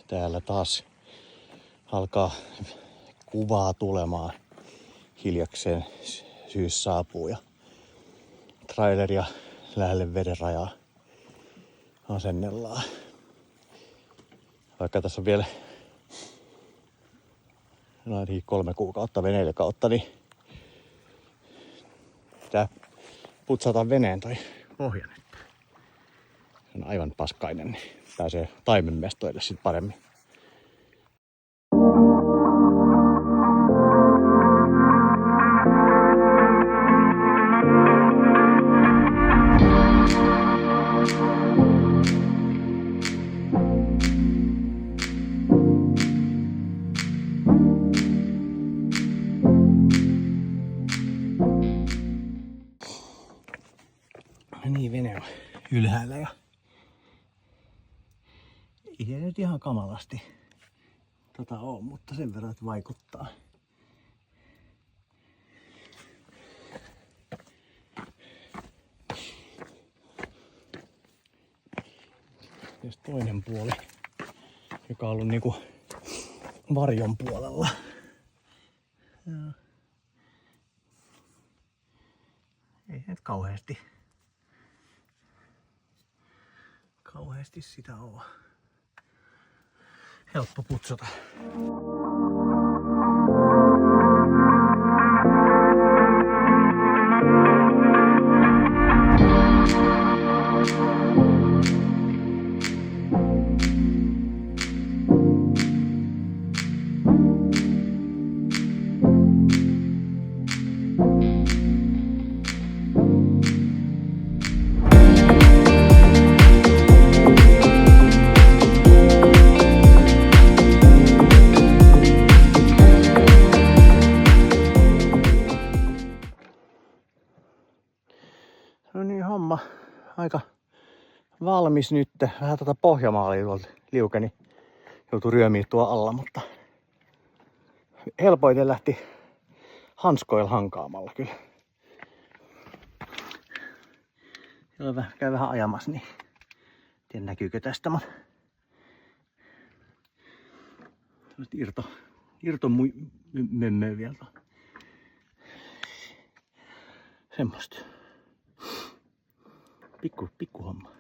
Täällä taas alkaa kuvaa tulemaan. Hiljakseen syys saapuu ja traileria lähelle vedenrajaa asennellaan. Vaikka tässä on vielä noin 3 kuukautta veneilykautta, niin pitää putsata veneen tai pohjan. Se on aivan paskainen, niin pääsee taimenmestoille sit paremmin. Niin, vene on ylhäällä ja ei se nyt ihan kamalasti ole, mutta sen verran, että vaikuttaa. Ja toinen puoli, joka on ollut niinku varjon puolella. Ja ei nyt kauheasti sitä oo. Helppo putsata. No niin, homma aika valmis nyt. Vähän pohjamaalia tuolta liukeni. Joutui ryömiä tuo alla, mutta helpoiten lähti hanskoilla hankaamalla kyllä. Siellä käy vähän ajamassa, niin en tiedä näkyykö tästä, mutta irto mömmöä vielä. Semmosta. Pikku homma.